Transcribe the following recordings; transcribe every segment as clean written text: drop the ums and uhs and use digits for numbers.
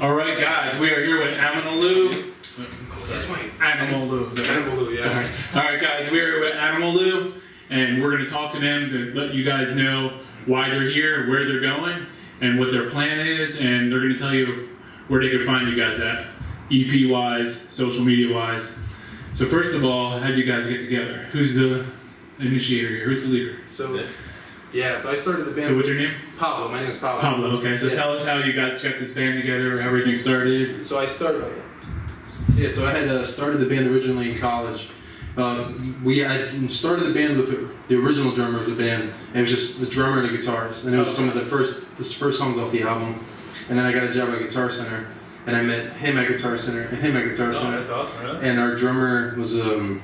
All right, guys, we are here with animalloo. Animalloo, yeah. All right, guys, we are here with animalloo, and we're going to talk to them to let you guys know why they're here, where they're going, and what their plan is, and they're going to tell you where they can find you guys at, EP-wise, social media-wise. So first of all, how did you guys get together? Who's the initiator here? Who's the leader? So I started the band. So what's your name? Pablo. My name is Pablo. Pablo, okay. So tell us how you got this band together, how everything started. So I started. Yeah, so I had started the band originally in college. I started the band with the original drummer of the band. And it was just the drummer and the guitarist, and it was some of the first songs off the album. And then I got a job at Guitar Center, and I met him at Guitar Center and him at Guitar Center. That's awesome, really. And our drummer was in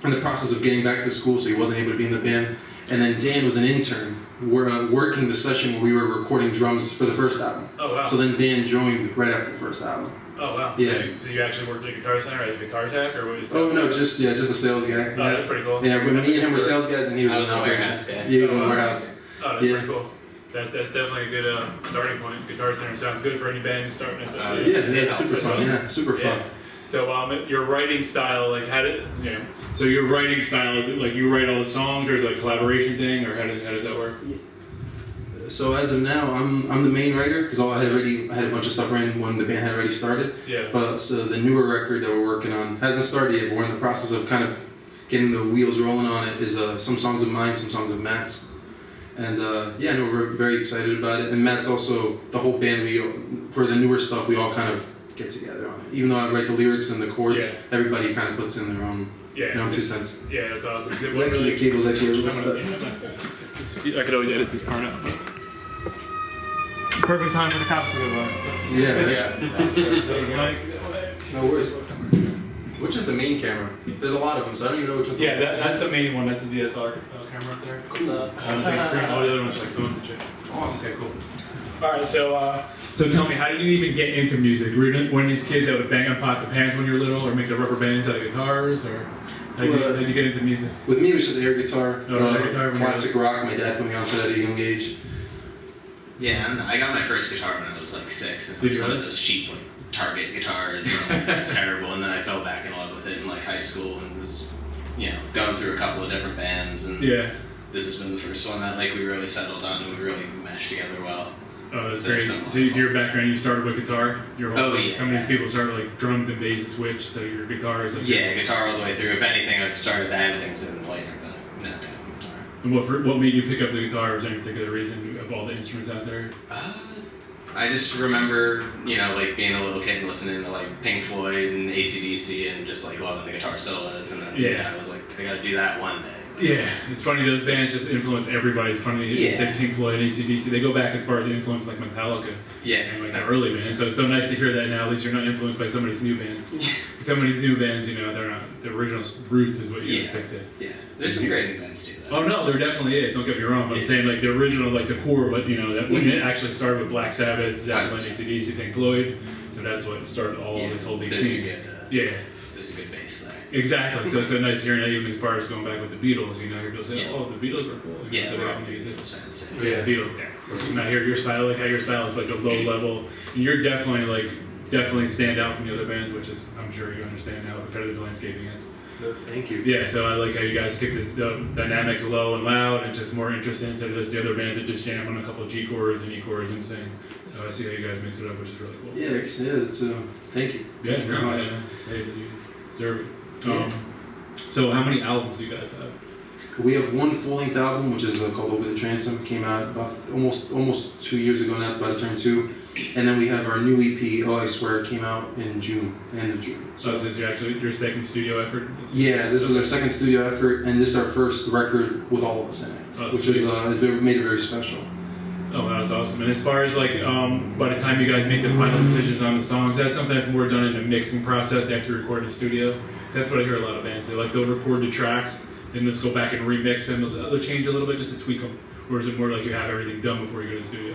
the process of getting back to school, so he wasn't able to be in the band. And then Dan was an intern, working the session where we were recording drums for the first album. Oh, wow. So then Dan joined right after the first album. Oh, wow. Yeah. So you actually worked at Guitar Center as a guitar tech, or what is that? Oh no, just a sales guy. Oh, that's pretty cool. Yeah, when me and him were sales guys, and he was in the warehouse. Yeah, he was in the warehouse. Oh, that's pretty cool. That's definitely a good starting point. Guitar Center sounds good for any band who's starting at that. It's super fun. Yeah, super fun. So your writing style, like So your writing style, is it like you write all the songs, or is it like a collaboration thing, or how does that work? So as of now, I'm the main writer because I had a bunch of stuff written when the band had already started. Yeah. But so the newer record that we're working on hasn't started yet, but we're in the process of kind of getting the wheels rolling on it. Is some songs of mine, some songs of Matt's. And we're very excited about it. And Matt's also the whole band. For the newer stuff, we all kind of get together on it. Even though I write the lyrics and the chords, everybody kind of puts in their own 2 cents. Yeah, that's awesome. The cable's actually a little stuff. I could always edit this part out. Perfect time for the cops to go by. Yeah. No worries. Which is the main camera? There's a lot of them, so I don't even know which one's That's the main one. That's the DSLR camera up there. What's up? On the same screen. All the other ones like phone and shit. Awesome. Okay, cool. All right, so tell me, how did you even get into music? Were you one of these kids that would bang on pots of pans when you were little, or make the rubber bands out of guitars, or how did you get into music? With me, it was just air guitar, air guitar, classic rock. My dad put me onto that at a young age. Yeah, I got my first guitar when I was like 6. And it was one of those cheap like Target guitars. It's terrible. And then I fell back in love with it in like high school and was, going through a couple of different bands. And this has been the first one that like we really settled on and we really meshed together well. Oh, that's great. So your background, you started with guitar? Some of these people started like drums and bass and switch, so your guitar is like... Yeah, guitar all the way through. If anything, I've started to add things in later, but no, definitely guitar. And what made you pick up the guitar? Was there any particular reason of all the instruments out there? I just remember, like being a little kid and listening to like Pink Floyd and AC/DC and just like loving the guitar solos, and then I was like, I gotta do that one day. Yeah, it's funny, those bands just influence everybody. It's funny, you said Pink Floyd and AC/DC, they go back as far as influence like Metallica. And like the early bands. So it's so nice to hear that now, at least you're not influenced by somebody's new bands. Some of these new bands, they're not, the original roots is what you expect to. Yeah, there's some great new bands too, though. Oh no, there definitely is, don't get me wrong, but I'm saying like the original, like the core, but that when it actually started with Black Sabbath, Zeppelin, AC/DC, Pink Floyd, so that's what started all this whole big scene. There's a good bass there. Exactly, so it's so nice hearing that even as far as going back with the Beatles, you're just saying, oh, the Beatles were cool. We're all Beatles fans too. Yeah, Beatles, And I hear your style, like how your style is like a low level, and you're definitely stand out from the other bands, which is, I'm sure you understand how competitive landscaping is. Thank you. Yeah, so I like how you guys keep the dynamics low and loud and just more interesting instead of just the other bands that just jam on a couple of G chords and E chords and sing. So I see how you guys mix it up, which is really cool. Yeah, it's thank you. Yeah, very much. Hey, you deserve it. So how many albums do you guys have? We have one full-length album, which is called Over the Transom. Came out about almost 2 years ago now. It's about to turn 2. And then we have our new EP, Oh I Swear, came out in June, end of June. So this is your second studio effort? Yeah, this was our second studio effort, and this is our first record with all of us in it, which is made it very special. Oh, that's awesome. And as far as like, by the time you guys make the final decisions on the songs, that's something that's more done in the mixing process after you record in the studio. That's what I hear a lot of bands. They'll record the tracks, then let's go back and remix them. They'll change a little bit just to tweak them. Or is it more like you have everything done before you go to the studio?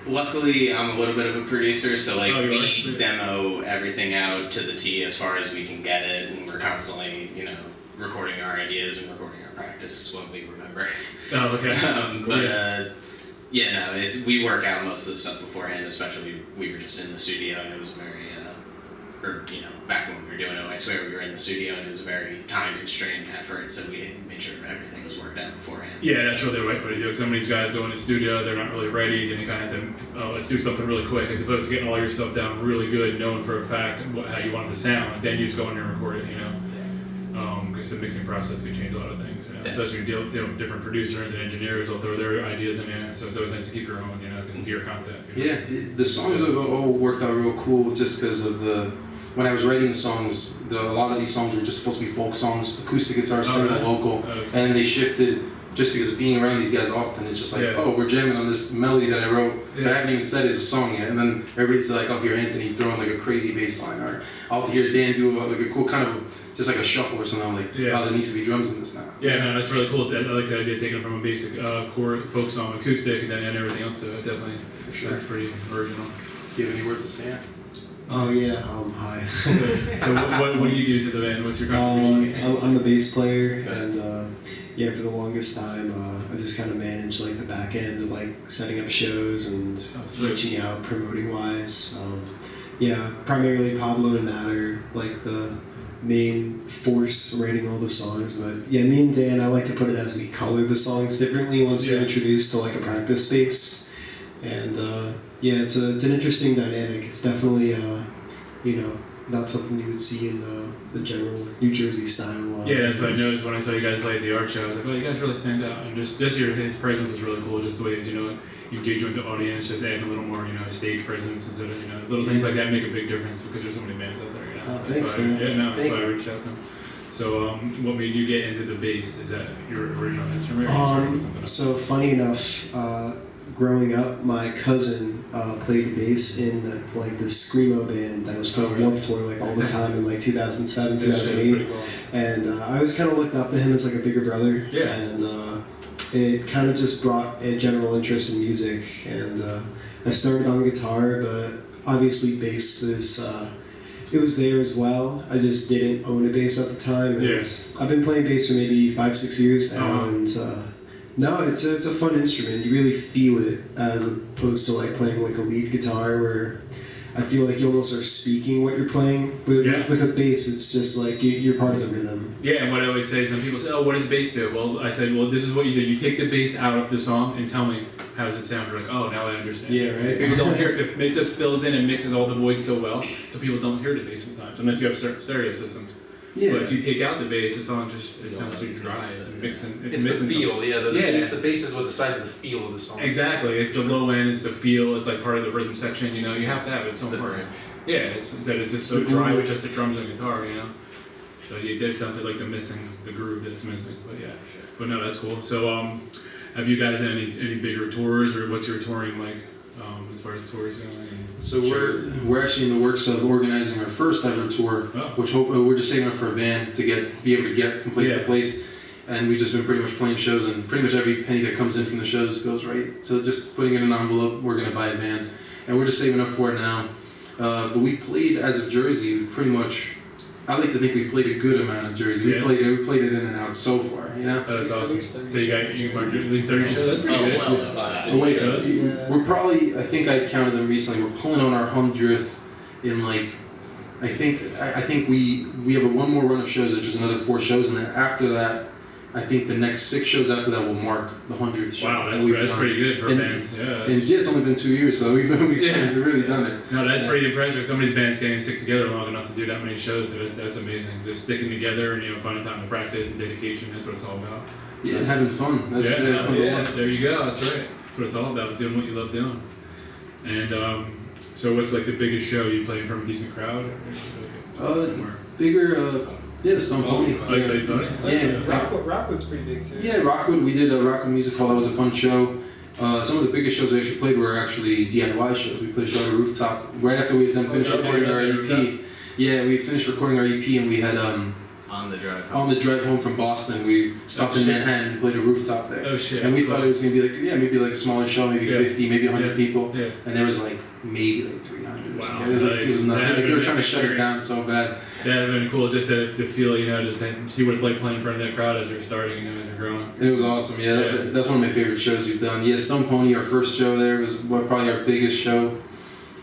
Luckily, I'm a little bit of a producer, so like we demo everything out to the T as far as we can get it, and we're constantly, recording our ideas and recording our practice when we remember. Oh, okay. Yeah, no, we work out most of the stuff beforehand, especially we were just in the studio and it was very, or, you know, back when we were doing it, I swear we were in the studio and it was a very time-constrained effort, so we made sure everything was worked out beforehand. Yeah, that's really the right way to do it. Some of these guys go in the studio, they're not really ready, then you kind of have to, let's do something really quick, as opposed to getting all your stuff down really good, knowing for a fact how you want it to sound, and then you just go in there and record it, you know? Because the mixing process can change a lot of things, you know? Especially when you deal with different producers and engineers, they'll throw their ideas in there, so it's always nice to keep your own, you know, because it's your content. You know? Yeah, the songs have all worked out real cool just because of when I was writing the songs, a lot of these songs were just supposed to be folk songs, acoustic guitar, singing, vocal, and they shifted just because of being around these guys often. It's just like, oh, we're jamming on this melody that I wrote that I haven't even said is a song yet, and then everybody's like, I'll hear Anthony throwing like a crazy bass line, or I'll hear Dan do like a cool kind of just like a shuffle or something. I'm like, oh, there needs to be drums in this now. Yeah, no, that's really cool. I like the idea of taking it from a basic core folk song acoustic and then add everything else to it. Definitely, that's pretty original. Do you have any words to say? Oh yeah, hi. So what do you do to the band? What's your contribution? I'm the bass player, and yeah, for the longest time, I just kind of managed like the back end of like setting up shows and reaching out, promoting wise. Yeah, primarily Pablo and Matt are like the main force writing all the songs, but yeah, me and Dan, I like to put it as we color the songs differently once they're introduced to like a practice space, and yeah, it's an interesting dynamic. It's definitely you know, not something you would see in the general New Jersey style. Yeah, that's what I noticed when I saw you guys play at the art show. I was like, oh, you guys really stand out, and just his presence was really cool. Just the ways, you know, you engage with the audience, just adding a little more, you know, stage presence instead of, you know, little things like that make a big difference because there's so many bands out there. You know? Thanks, man. Yeah, no, that's why I you. reached out to them. So, what made you get into the bass? Is that your original instrument? Or you started with something else? So funny enough, growing up, my cousin played bass in like this screamo band that was playing Warped Tour like all the time in like 2007, 2008, and I always kind of looked up to him as like a bigger brother. Yeah. And it kind of just brought a general interest in music, and I started on guitar, but obviously bass is it was there as well. I just didn't own a bass at the time, and I've been playing bass for maybe 5-6 years now, and no, it's a fun instrument. You really feel it as opposed to like playing like a lead guitar where I feel like you almost are speaking what you're playing. With a bass, it's just like you're part of the rhythm. Yeah, and what I always say, some people say, oh, what does bass do? Well, I said, well, this is what you do. You take the bass out of the song and tell me, how does it sound? You're like, oh, now I understand. Yeah, right. People don't hear it. It just fills in and mixes all the voids so well, so people don't hear the bass sometimes, unless you have certain stereo systems. Yeah. But if you take out the bass, the song just, it sounds too dry. It's mixing. It's the missing feel, something. the bass is what decides the feel of the song. Exactly. It's the low end, it's the feel, it's like part of the rhythm section, you know, you have to have it somewhere. Yeah, it's just so dry with just the drums and guitar, you know. So you did something like the groove that's missing. But yeah. But no, that's cool. So have you guys any bigger tours, or what's your touring like as far as tours go? So we're actually in the works of organizing our first ever tour, which we're just saving up for a van to be able to get from place to place. And we've just been pretty much playing shows, and pretty much every penny that comes in from the shows goes right. So just putting it in an envelope, we're going to buy a van, and we're just saving up for it now. But we've played, as of Jersey, pretty much. I like to think we played a good amount of Jersey. We played it in and out so far, you know. Oh, that's awesome. So you marked at least 30 shows. That's pretty good. Well, wait, we're probably. I think I counted them recently. We're pulling on our 100th in like. I think we have one more run of shows, which is another 4 shows, and then after that, I think the next 6 shows after that will mark the 100th show. Wow, that's pretty good for bands. Yeah. And it's only been 2 years, so we've really done it. No, that's pretty impressive. Some of these bands can't even stick together long enough to do that many shows. So that's amazing. Just sticking together and finding time to practice and dedication. That's what it's all about. Yeah, and having fun. That's there you go. That's right. That's what it's all about. Doing what you love doing. And so, what's like the biggest show you play in front of a decent crowd? Bigger. Yeah, the Stone Pony. Rockwood's pretty big too. Yeah, Rockwood. We did a Rockwood Music Hall. That was a fun show. Some of the biggest shows we actually played were actually DIY shows. We played a show on a rooftop right after we had done finished recording our EP. Yeah, we finished recording our EP, and we had on the drive home from Boston, we stopped in Manhattan and played a rooftop there. Oh shit! And we thought it was gonna be like maybe like a smaller show, maybe 50, maybe 100 people. Yeah. And there was like maybe like 300. Wow. It was nuts. That Like, they were would trying to be shut it great. down so bad. That would have been cool just to feel, just to see what it's like playing in front of that crowd as you're starting, as you're growing. It was awesome. Yeah, Yeah. that's one of my favorite shows we've done. Yeah, Stone Pony, our first show there was probably our biggest show.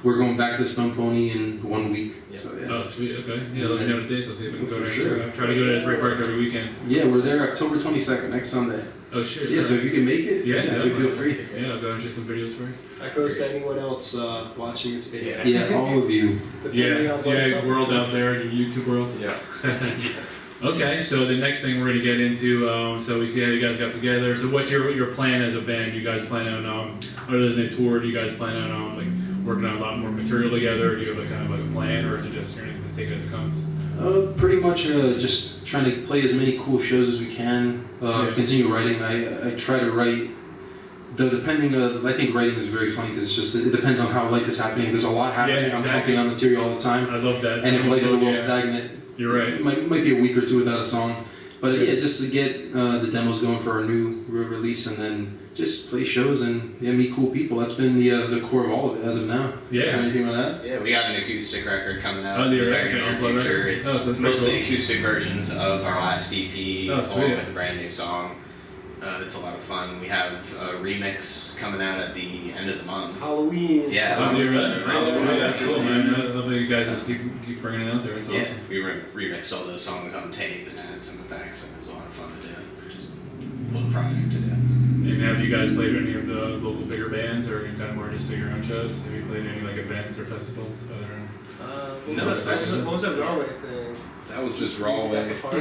We're going back to Stone Pony in 1 week. Yeah. So yeah. Oh, sweet. Okay. Yeah, let me know the dates. I'll see if I can go For there. sure. I try to go to Asbury Park every weekend. Yeah, we're there October 22nd, next Sunday. Oh, shit. Yeah, so if you can make it, Yeah, definitely feel definitely. free. Yeah, I'll go and shoot some videos for you. That goes to anyone else watching this video. Yeah, all of you. Depending on what's Yeah, up. world out there, your YouTube world. Yeah. Okay, so the next thing we're going to get into, so we see how you guys got together. So what's your plan as a band? You guys plan on, other than the tour, do you guys plan on like working on a lot more material together? Or do you have like kind of like a plan, or is it just you're going to just take it as it comes? Pretty much just trying to play as many cool shows as we can. Yeah. Continue writing. I try to write. I think writing is very funny because it depends on how life is happening. There's a lot happening. Yeah, exactly. I'm pumping out material all the time. I love that. And if life is a little Yeah, stagnant, You're right. it might be a week or two without a song. But yeah, just to get the demos going for our new release, and then just play shows and meet cool people. That's been the core of all of it as of now. Yeah. Anything like that? Yeah, we got an acoustic record coming out Oh, in the you're very right. near Unplugged future. record? It's Oh, so that's pretty mostly cool. acoustic versions of our last EP, Oh, along sweet. with a brand new song. It's a lot of fun. We have a remix coming out at the end of the month. Halloween. Yeah. Oh, you're right. Oh, Yeah. sweet. That's cool, man. I love that you guys just keep bringing it out there. It's Yeah, awesome. we remixed all those songs on tape and added some effects, and it was a lot of fun to do. Just a little project to do. And have you guys played any of the local bigger bands, or kind of more just do your own shows? Have you played any like events or festivals? What was that Norway thing? That was just Raw Raw Way. Park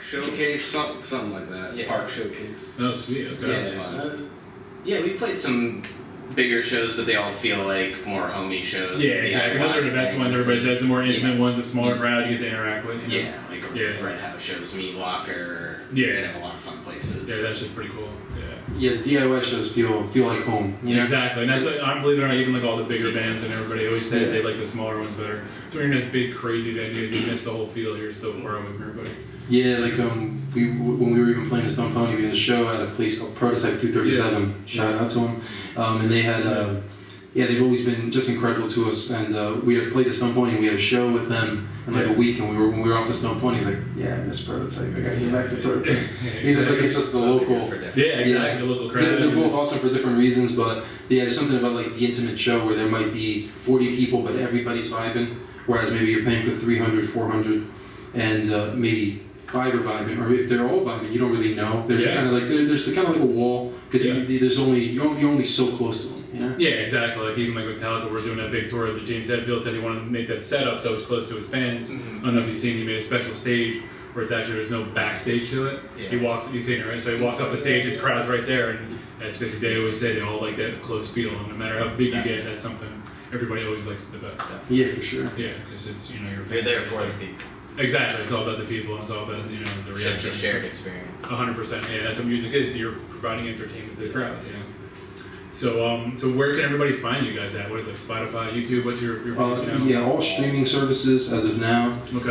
Showcase, something like that. Yeah. Park Showcase. Oh, sweet. Okay. Yeah. That's fun. Yeah, we played some bigger shows, but they all feel like more homey shows. Yeah, exactly. Those are the best ones. Everybody says the more intimate ones, the smaller crowd you get to interact with. You know? Yeah, like Yeah. Red House shows, Meat Locker. Yeah. They have a lot of fun places. Yeah, that's just pretty cool. Yeah. Yeah, the DIY shows feel like home. You know? Exactly, and that's like, I believe it or not, even like all the bigger bands and everybody always says Yeah. they like the smaller ones better. So when you're in a big crazy venues, you miss the whole feel. You're so far away from everybody. Yeah, like when we were even playing the Stone Pony, we had a show at a place called Prototype 237. Shout out to them. And they had, they've always been just incredible to us. And we had played the Stone Pony, and we had a show with them in like a week. And when we were off the Stone Pony, he's like, "Yeah, I miss Prototype. I gotta get back to Prototype." He's just like, it's just the local. Yeah, exactly. The local crowd. They're both awesome for different reasons, but yeah, there's something about like the intimate show where there might be 40 people, but everybody's vibing. Whereas maybe you're paying for 300, 400, and maybe 5 are vibing, or if they're all vibing, you don't really know. There's kind of like there's kind of like a wall because you're only so close to them. You know? Yeah, exactly. Like even like Metallica, we're doing that big tour that James Hetfield said he wanted to make that setup so it was close to his fans. I don't know if you've seen, he made a special stage where it's actually there's no backstage to it. Yeah. He walks, you've seen it, right? So he walks off the stage, his crowd's right there, and that's because they always say they all like that close feel. And no matter how big you get, that's something everybody always likes the best. Yeah, for sure. Yeah, because it's You're there for the people. Exactly, it's all about the people. And it's all about the It's reaction. a shared experience. 100%. Yeah, that's what music is. You're providing entertainment to the crowd. So, so where can everybody find you guys at? What is like Spotify, YouTube? What's your biggest channels? Yeah, all streaming services as of now. Okay.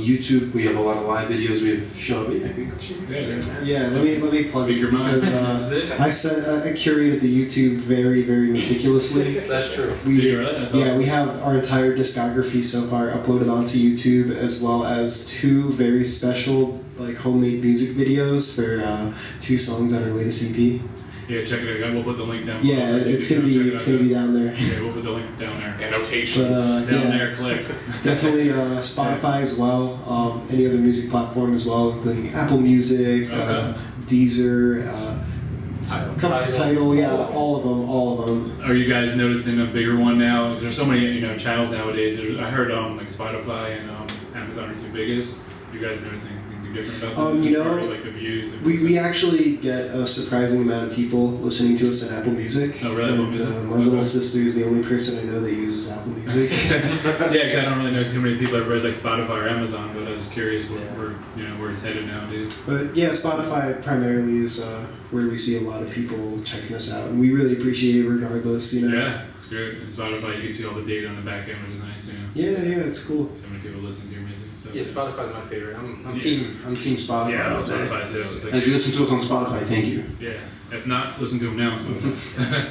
YouTube, we have a lot of live videos. We have show. Yeah, let me plug Speak it your mind. because This is it. I curated the YouTube very, very meticulously. That's true. Yeah, right? That's awesome. We have our entire discography so far uploaded onto YouTube, as well as 2 very special like homemade music videos for 2 songs on our latest EP. Yeah, check it out. We'll put the link down. Yeah, below. it's gonna be down there. Yeah, we'll put the link down there. Annotations. But Down yeah, there, click. definitely Spotify as well. Any other music platform as well, including Apple Music, Okay. Deezer, Tidal, yeah, all of them. Are you guys noticing a bigger one now? 'Cause there's so many channels nowadays. I heard like Spotify and Amazon are 2 biggest. You guys noticing anything different about them? As far as, like the views. And We actually get a surprising amount of people listening to us on Apple Music. Oh, really? Apple And, Music? my little sister is the only person I know that uses Apple Music. Yeah, because I don't really know too many people. Everybody's like Spotify or Amazon, but I was just curious where it's headed nowadays. But yeah, Spotify primarily is where we see a lot of people checking us out, and we really appreciate it regardless. Yeah, it's great. And Spotify, you can see all the data on the back end, which is nice. Yeah, it's cool. So many people listen to your music. So. Yeah, Spotify's my favorite. I'm Yeah. team Spotify. Yeah, I all love day. Spotify too. It's And if like, you listen to us on Spotify, thank you. yeah. If not, listen to them now. on Spotify.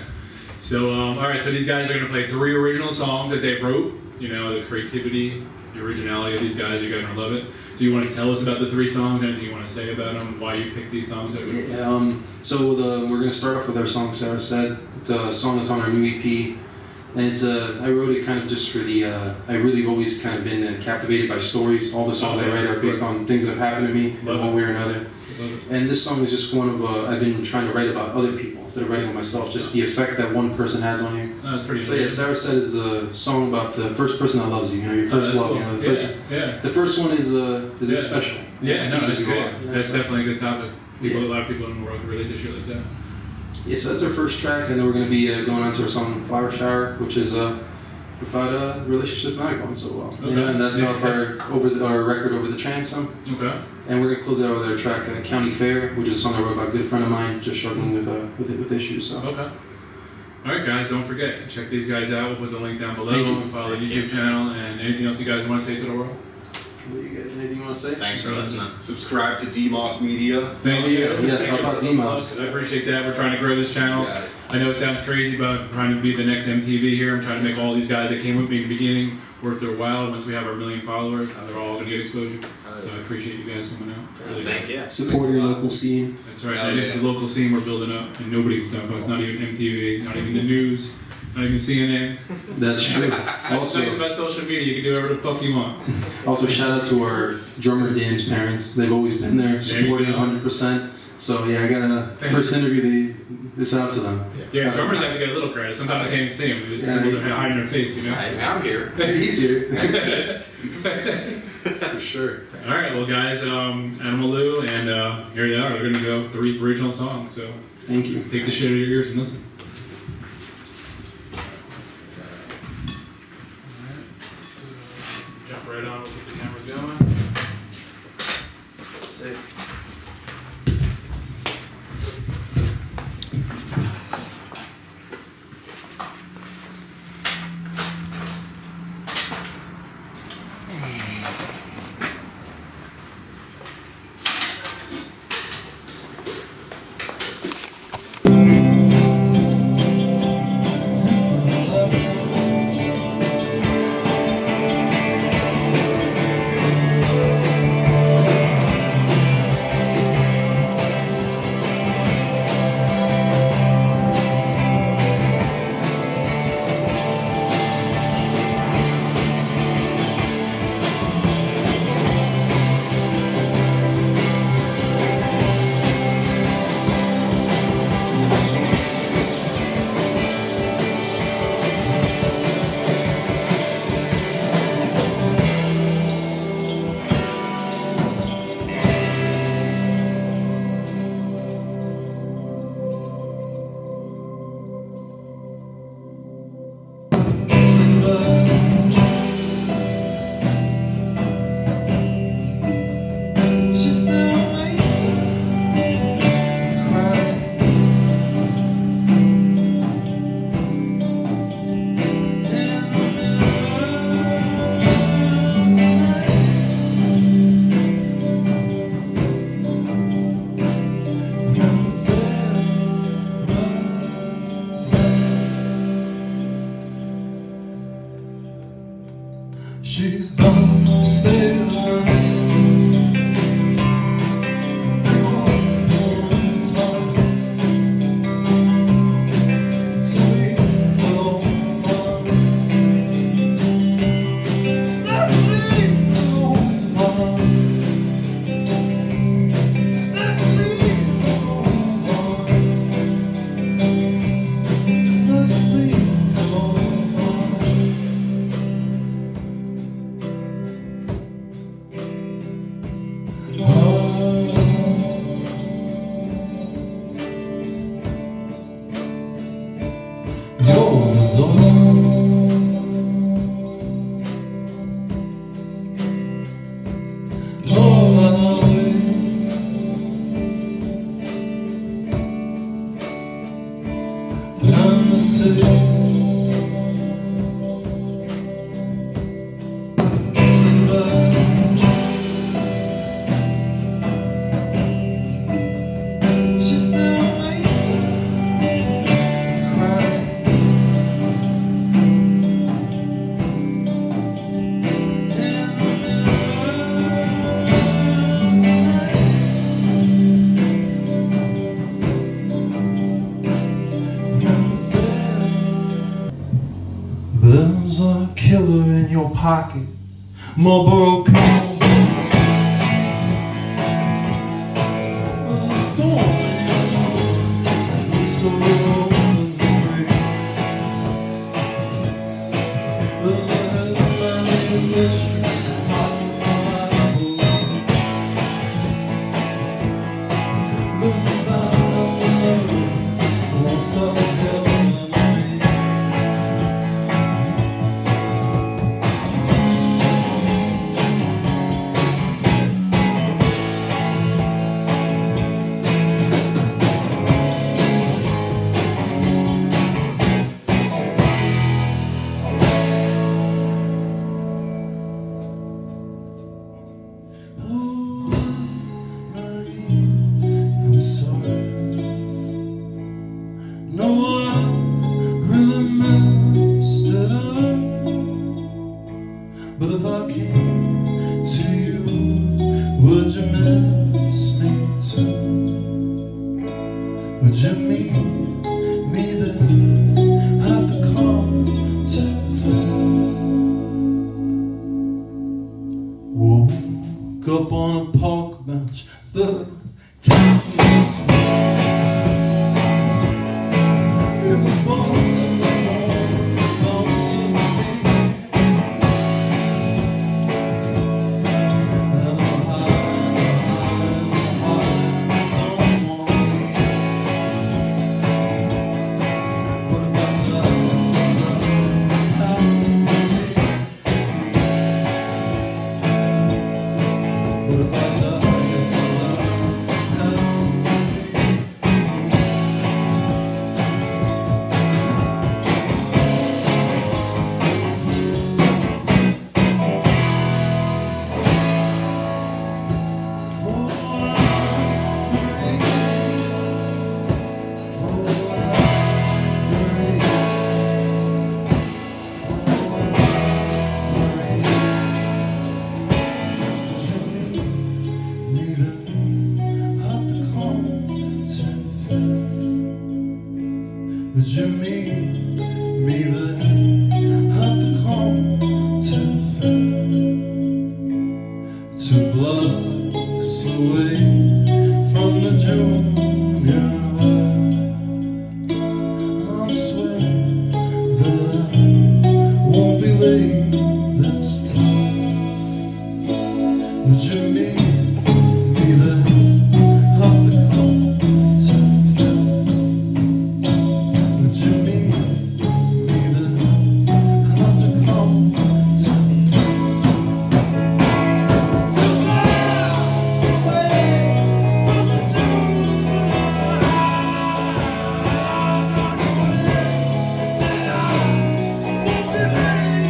So, all right, so these guys are going to play 3 original songs that they wrote. You know, the creativity, the originality of these guys, you're going to love it. So you want to tell us about the 3 songs, anything you want to say about them, why you picked these songs? We're going to start off with our song, Sarah Said. It's a song that's on our new EP. And it's I wrote it kind of just for the, I really always kind of been captivated by stories. All the songs I write are based on things that have happened to me in one way or another. And this song is just one of, I've been trying to write about other people instead of writing about myself, just the effect that one person has on you. Oh, that's pretty So yeah, Sarah Said is the song about the first person that loves you, you know, your first love. Cool. You know, Yeah. the first one is special. Yeah, no, It that's teaches you a lot, good. you know, That's so- definitely a good topic. Yeah. A lot of people in the world can relate to shit like that. Yeah, so that's our first track, and then we're going to be going on to our song Flower Shower, which is about relationships not going so well. Okay. You know, and that's off our record Over the Transom. Okay. And we're going to close it out with our track County Fair, which is a song I wrote about a good friend of mine just struggling with issues. So. Okay. All right, guys, don't forget, check these guys out. We'll put the link down below. Thank you. Follow the YouTube channel, and anything else you guys want to say to the world? What do you guys, anything you want to say? Thanks for listening. Subscribe to DMOS Media. Thank you. Yes, how about Demos? I appreciate that. We're trying to grow this channel. Got it. I know it sounds crazy, but I'm trying to be the next MTV here. I'm trying to make all these guys that came with me in the beginning worth their while. Once we have our 1 million followers, they're all going to get exposure. So I appreciate you guys coming out. Really Thank you. Support your local scene. That's right. Oh, And this is yeah. the local scene we're building up, and nobody can stop us. Not even MTV, not even the news, not even CNN. That's true. That's nice Also, about social media. You can do whatever the fuck you want. also shout out to our drummer Dan's parents. They've always been there, supporting go. 100%. So yeah, I got a first interview. This out to them. Yeah, drummers have to get a little credit. Sometimes I can't even see them. It's simple to hide in their face, you know? I'm here. He's here. For sure. All right, well, guys, animalloo, and here they are. They're going to go 3 original songs, so Thank you. take the shit out of your ears and listen. Jump right on. We'll keep the cameras going. Sick. She's gonna stay alive. a killer in your pocket. Marlboro Cowboys. There's a storm in your love, so opens the break. There's a headline in mystery, knocking on my door. There's a band of the murder, won't stop yelling at me. I'm sorry. No, I really messed it up. But if I came to you, would you miss me too? Would you meet me there at the concert fair? Woke up on a park bench, the time this week. In the bones of the morning, bounces me. And I'm high, don't wanna leave. But if I die sometime, I see. But if I die sometime, I see. Would you meet me there at the concert fair? 2 blocks away from the junior high. I swear that I won't be late this time. Would you meet me there at the concert fair? Would you meet me there at the concert fair? 2 miles away from the junior high. I swear that I won't be late this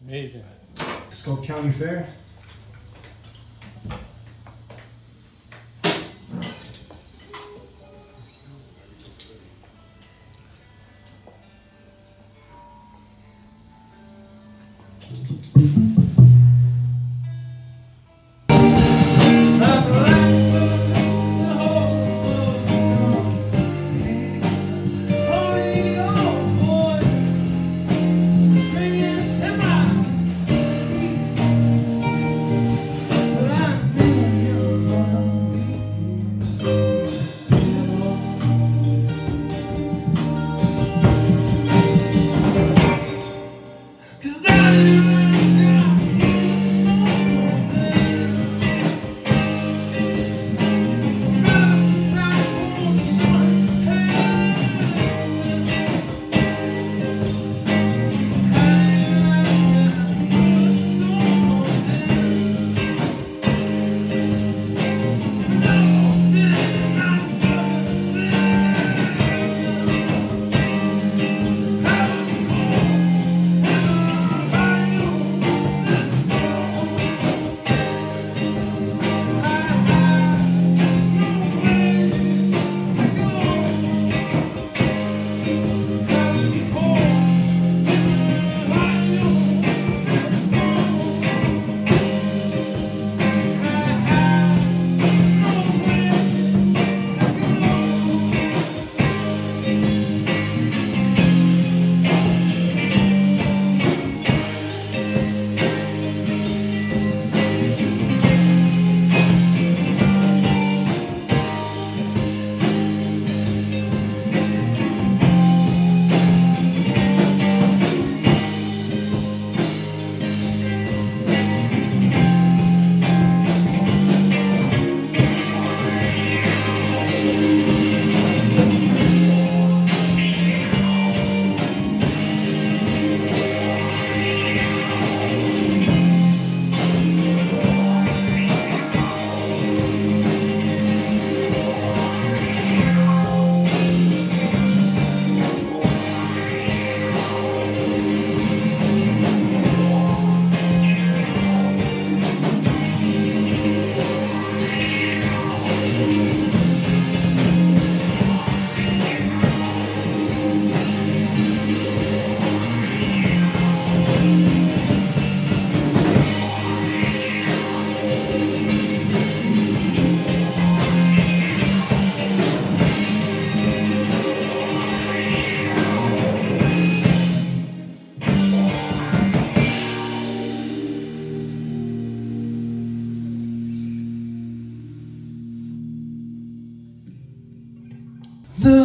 Amazing. It's called County Fair.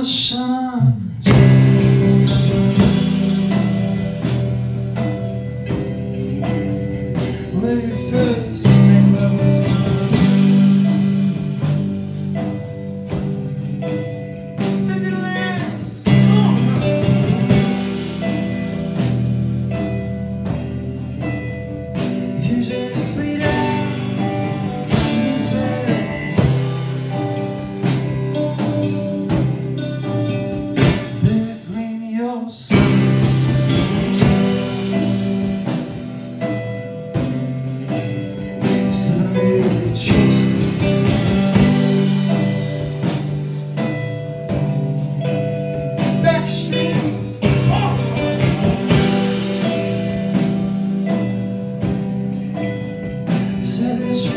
shines. When you first think that we're fine, take a glance. You just slid out this bed. Between your suddenly trust backstreets. Said that you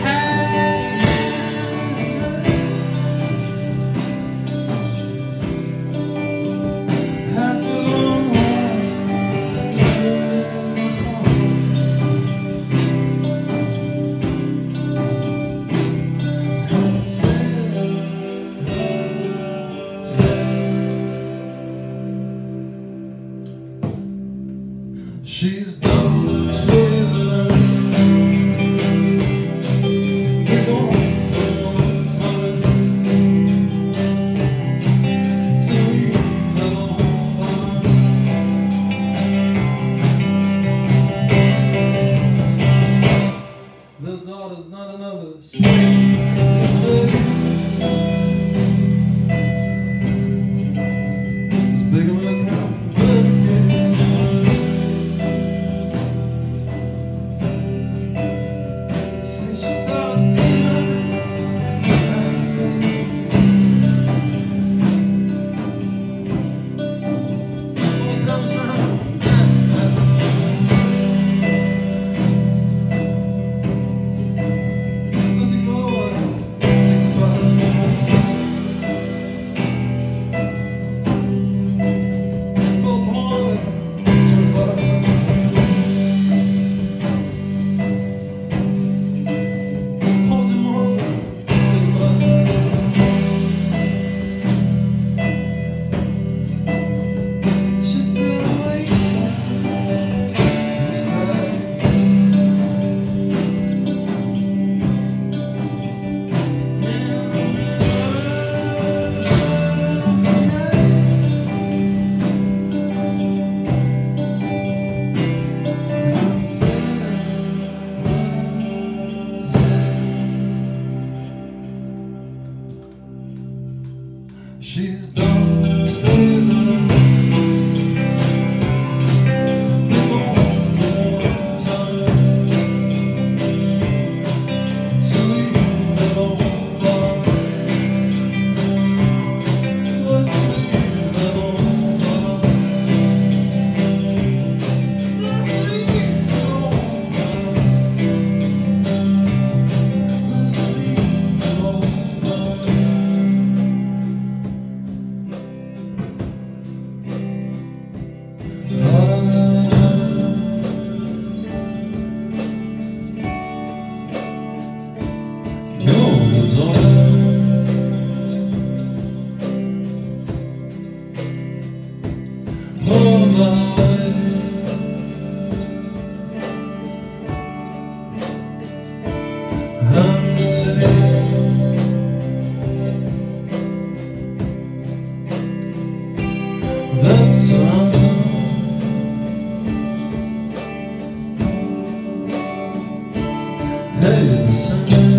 had after all, she's done sailing. We don't want time to leave alone. The daughter's not another slave. You say it's bigger than a cow. Since you saw it tonight, when it comes round, that's better. Let's go 6 o'clock. Well, boy, 25. Hold your mom, say goodbye. She's still awake, she's done staying. We don't want time to leave it all behind. Let's leave it all behind. Let's leave it all behind. Let's leave it all behind. That's right. Hey, the sun.